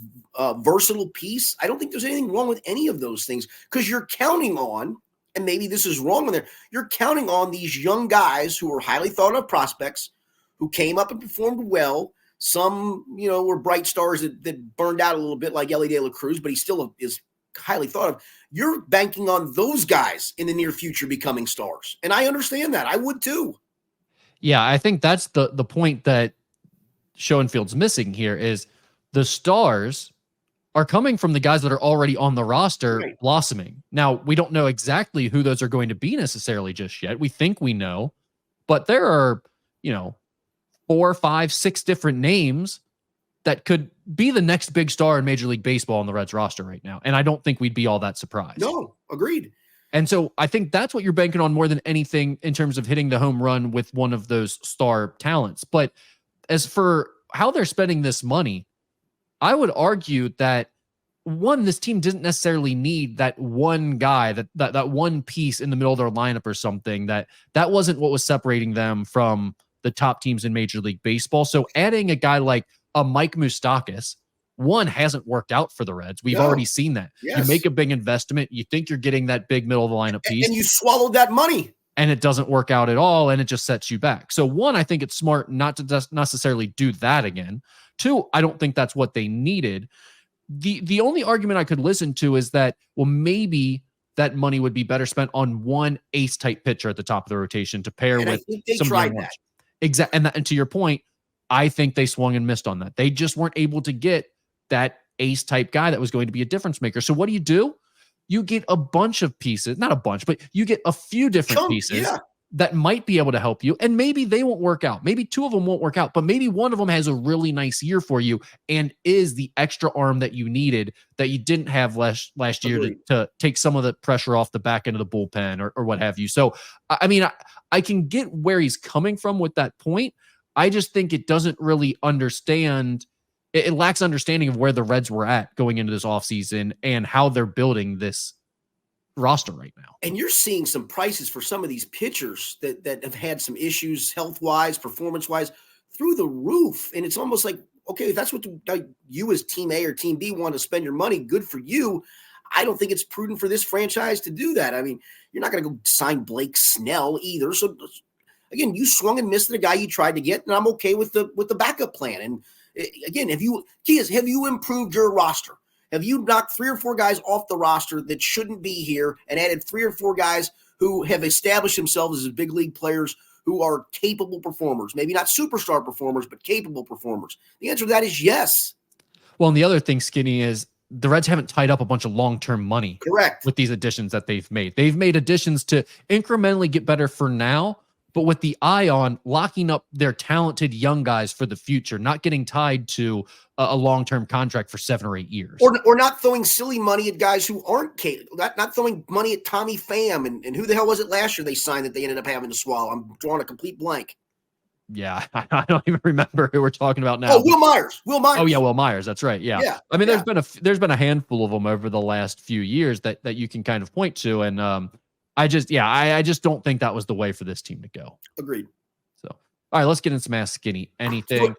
versatile piece. I don't think there's anything wrong with any of those things, because you're counting on, and maybe this is wrong in there, you're counting on these young guys who are highly thought of prospects who came up and performed well. Some, were bright stars that burned out a little bit, like Ellie De La Cruz, but he still is highly thought of. You're banking on those guys in the near future becoming stars. And I understand that. I would too. Yeah, I think that's the point that Schoenfield's missing here is the stars are coming from the guys that are already on the roster, right, blossoming. Now, we don't know exactly who those are going to be necessarily just yet. We think we know, but there are, 4, 5, 6 different names that could be the next big star in Major League Baseball on the Reds roster right now. And I don't think we'd be all that surprised. No, agreed. And so I think that's what you're banking on more than anything in terms of hitting the home run with one of those star talents. But as for how they're spending this money, I would argue that, one, this team didn't necessarily need that one guy, that one piece in the middle of their lineup or something. That wasn't what was separating them from the top teams in Major League Baseball. So adding a guy like a Mike Moustakas, one, hasn't worked out for the Reds. We've already seen that. Yes. You make a big investment. You think you're getting that big middle of the lineup piece. And you swallowed that money. And it doesn't work out at all, and it just sets you back. So one, I think it's smart not to just necessarily do that again. Two, I don't think that's what they needed. The only argument I could listen to is that, well, maybe that money would be better spent on one ace-type pitcher at the top of the rotation to pair with some young ones. Exactly. And to your point, I think they swung and missed on that. They just weren't able to get that ace-type guy that was going to be a difference maker. So what do? You get a bunch of pieces, not a bunch, but you get a few different pieces that might be able to help you. And maybe they won't work out. Maybe two of them won't work out, but maybe one of them has a really nice year for you and is the extra arm that you needed that you didn't have last year to take some of the pressure off the back end of the bullpen or what have you. So, I mean, I can get where he's coming from with that point. I just think it doesn't really understand. It lacks understanding of where the Reds were at going into this offseason and how they're building this roster right now. And you're seeing some prices for some of these pitchers that have had some issues health-wise, performance-wise, through the roof. And it's almost like, okay, if that's what you as Team A or Team B want to spend your money, good for you. I don't think it's prudent for this franchise to do that. I mean, you're not going to go sign Blake Snell either. So again, you swung and missed the guy you tried to get, and I'm okay with the backup plan. And again, have you improved your roster? Have you knocked 3 or 4 guys off the roster that shouldn't be here and added 3 or 4 guys who have established themselves as big league players who are capable performers? Maybe not superstar performers, but capable performers. The answer to that is yes. Well, and the other thing, Skinny, is the Reds haven't tied up a bunch of long-term money. Correct. With these additions that they've made. They've made additions to incrementally get better for now, but with the eye on locking up their talented young guys for the future, not getting tied to a long-term contract for 7 or 8 years. Or not throwing silly money at guys who aren't capable, not throwing money at Tommy Pham and who the hell was it last year they signed that they ended up having to swallow? I'm drawing a complete blank. Yeah, I don't even remember who we're talking about now. Oh, Will Myers. Oh yeah, Will Myers. That's right. Yeah. I mean, there's been a handful of them over the last few years that you can kind of point to, and I just don't think that was the way for this team to go. Agreed. So, all right, let's get into some Ask Skinny. Anything?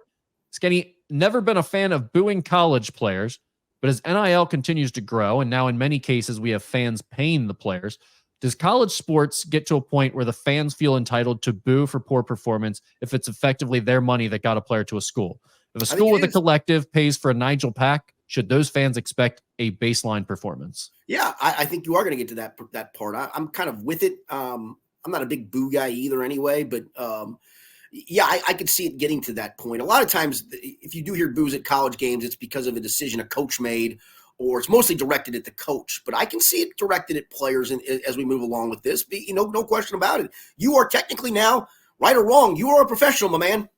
Skinny, never been a fan of booing college players, but as NIL continues to grow, and now in many cases we have fans paying the players, does college sports get to a point where the fans feel entitled to boo for poor performance if it's effectively their money that got a player to a school? If a school with a collective pays for a Nigel Pack, should those fans expect a baseline performance? Yeah, I think you are going to get to that part. I'm kind of with it. I'm not a big boo guy either anyway, but I could see it getting to that point. A lot of times, if you do hear boos at college games, it's because of a decision a coach made, or it's mostly directed at the coach. But I can see it directed at players as we move along with this. No question about it. You are technically now, right or wrong, you are a professional, my man.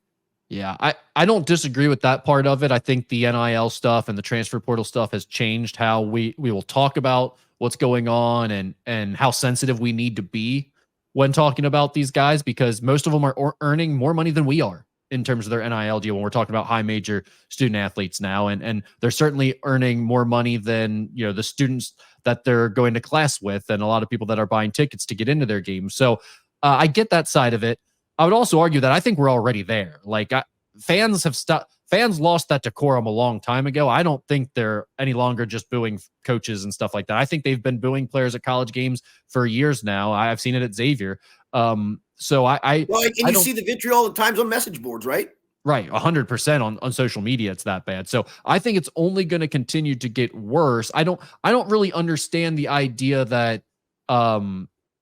Yeah, I don't disagree with that part of it. I think the NIL stuff and the transfer portal stuff has changed how we will talk about what's going on and how sensitive we need to be when talking about these guys, because most of them are earning more money than we are in terms of their NIL deal when we're talking about high major student athletes now. And they're certainly earning more money than, the students that they're going to class with and a lot of people that are buying tickets to get into their games. So I get that side of it. I would also argue that I think we're already there. Like fans lost that decorum a long time ago. I don't think they're any longer just booing coaches and stuff like that. I think they've been booing players at college games for years now. I've seen it at Xavier. You see the vitriol at times on message boards, right? Right, 100% on social media. It's that bad. So I think it's only going to continue to get worse. I don't really understand the idea that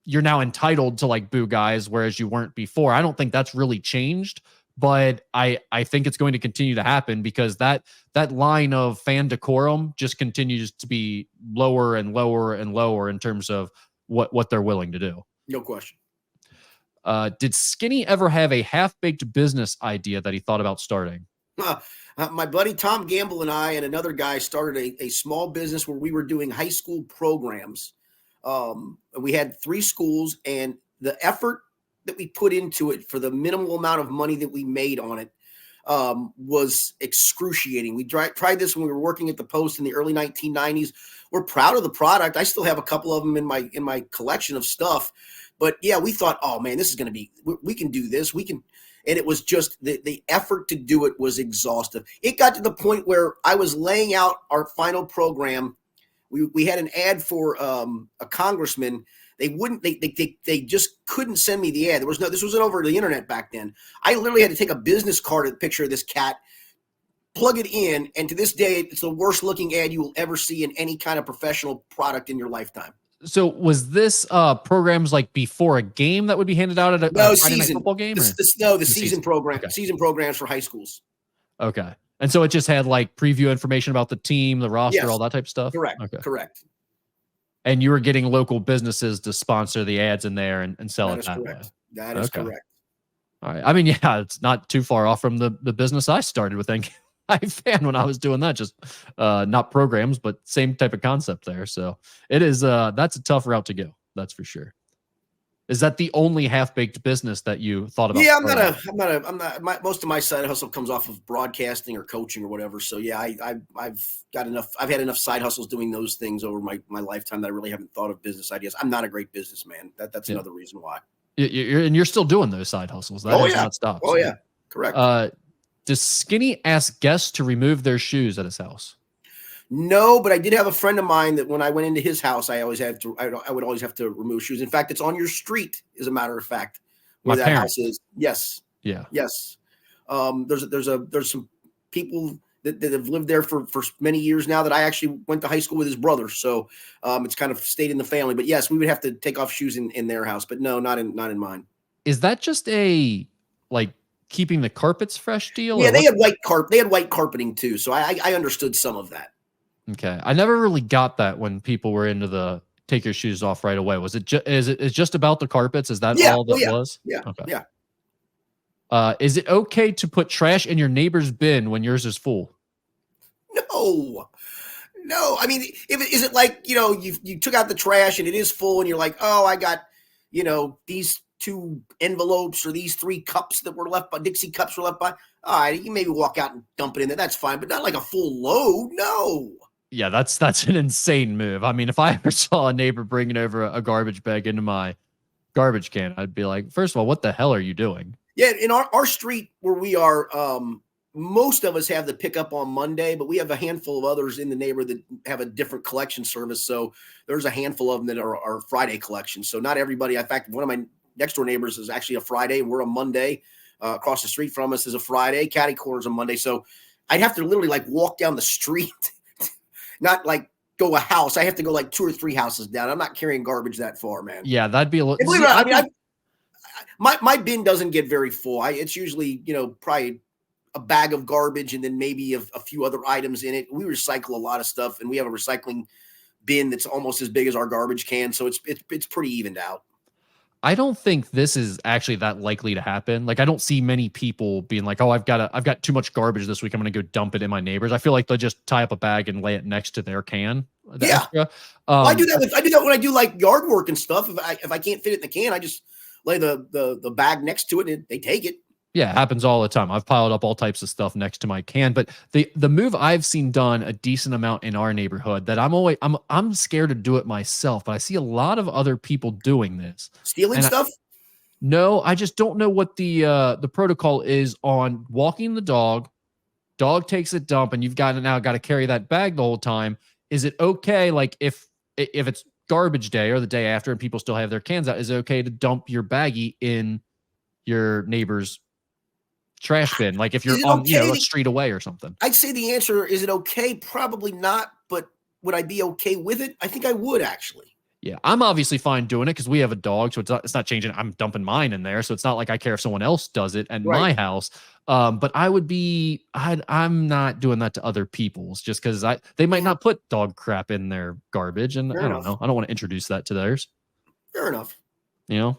you're now entitled to like boo guys, whereas you weren't before. I don't think that's really changed, but I think it's going to continue to happen because that line of fan decorum just continues to be lower and lower and lower in terms of what they're willing to do. No question. Did Skinny ever have a half-baked business idea that he thought about starting? My buddy Tom Gamble and I and another guy started a small business where we were doing high school programs. We had 3 schools, and the effort that we put into it for the minimal amount of money that we made on it was excruciating. We tried this when we were working at the Post in the early 1990s. We're proud of the product. I still have a couple of them in my collection of stuff. But yeah, we thought, oh man, this is going to be, we can do this. We can. And it was just the effort to do it was exhaustive. It got to the point where I was laying out our final program. We had an ad for a congressman. They just couldn't send me the ad. This wasn't over the internet back then. I literally had to take a business card, a picture of this cat, plug it in. And to this day, it's the worst looking ad you will ever see in any kind of professional product in your lifetime. So was this programs like before a game that would be handed out at a Friday night football game? The season program. Okay. Season programs for high schools. Okay. And so it just had like preview information about the team, the roster, all that type of stuff? Correct. Okay. Correct. And you were getting local businesses to sponsor the ads in there and sell it that way. That is Okay. correct. All right. I mean, yeah, it's not too far off from the business I started with I fan when I was doing that, just not programs, but same type of concept there. So it is that's a tough route to go. That's for sure. Is that the only half-baked business that you thought about Yeah, starting? most of my side hustle comes off of broadcasting or coaching or whatever. So yeah, I've had enough side hustles doing those things over my lifetime that I really haven't thought of business ideas. I'm not a great businessman. That's Yeah. another reason why. You're still doing those side hustles. That has not stopped. Oh yeah. Correct. Does Skinny ask guests to remove their shoes at his house? No, but I did have a friend of mine that when I went into his house, I would always have to remove shoes. In fact, it's on your street, as a matter of fact, where My that parents. house is. Yes. Yeah. Yes. There's some people that have lived there for many years now that I actually went to high school with his brother. So it's kind of stayed in the family. But yes, we would have to take off shoes in their house, but no, not in mine. Is that just a like keeping the carpets fresh deal? Yeah, Or they had white carpeting too. So I understood some of that. okay. I never really got that when people were into the take your shoes off right away. Was it is it just about the carpets? Is that all that was? Yeah. Okay. Yeah. Is it okay to put trash in your neighbor's bin when yours is full? No. I mean, is it like, you took out the trash and it is full and you're like, oh, I got, these 2 envelopes or these 3 cups that were left by Dixie cups were left by. All right, you maybe walk out and dump it in there. That's fine, but not like a full load. No. Yeah, that's an insane move. I mean, if I ever saw a neighbor bringing over a garbage bag into my garbage can, I'd be like, first of all, what the hell are you doing? Yeah, in our street where we are, most of us have the pickup on Monday, but we have a handful of others in the neighborhood that have a different collection service. So there's a handful of them that are Friday collections. So not everybody. In fact, one of my next door neighbors is actually a Friday. We're a Monday. Across the street from us is a Friday. Catty Corner's a Monday. So I'd have to literally like walk down the street, not like go a house. I have to go like 2 or 3 houses down. I'm not carrying garbage that far, man. Yeah, that'd be a little. Believe it or not, I mean, my bin doesn't get very full. It's usually, probably a bag of garbage and then maybe a few other items in it. We recycle a lot of stuff, and we have a recycling bin that's almost as big as our garbage can. So it's pretty evened out. I don't think this is actually that likely to happen. Like, I don't see many people being like, "Oh, I've got too much garbage this week. I'm going to go dump it in my neighbor's." I feel like they'll just tie up a bag and lay it next to their can. Extra. Well, I do that when I do like yard work and stuff. If I can't fit it in the can, I just lay the bag next to it and they take it. Yeah, it happens all the time. I've piled up all types of stuff next to my can, but the move I've seen done a decent amount in our neighborhood that I'm scared to do it myself, but I see a lot of other people doing this. Stealing stuff? No, I just don't know what the protocol is on walking the dog. Dog takes a dump, and you've got to carry that bag the whole time. Is it okay? Like if it's garbage day or the day after, and people still have their cans out, is it okay to dump your baggie in your neighbor's trash bin? Like if you're on a street away or something. I'd say the answer is it okay? Probably not, but would I be okay with it? I think I would actually. Yeah, I'm obviously fine doing it because we have a dog, so it's not changing. I'm dumping mine in there, so it's not like I care if someone else does it at my house. But I'm not doing that to other people's just because they might not put dog crap in their garbage, and I don't know. I don't want to introduce that to theirs. Fair enough. All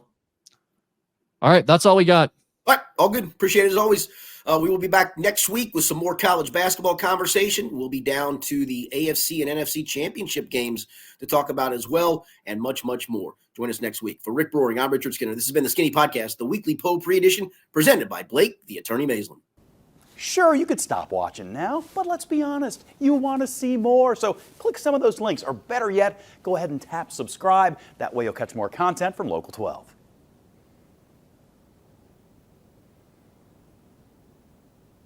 right, that's all we got. All right, all good. Appreciate it as always. We will be back next week with some more college basketball conversation. We'll be down to the AFC and NFC championship games to talk about as well, and much, much more. Join us next week. For Rick Broering, I'm Richard Skinner. This has been the Skinny Podcast, the weekly Poe-Pre edition, presented by Blake, the Attorney Maislin. Sure, you could stop watching now, but let's be honest, you want to see more. So click some of those links, or better yet, go ahead and tap subscribe. That way you'll catch more content from Local 12.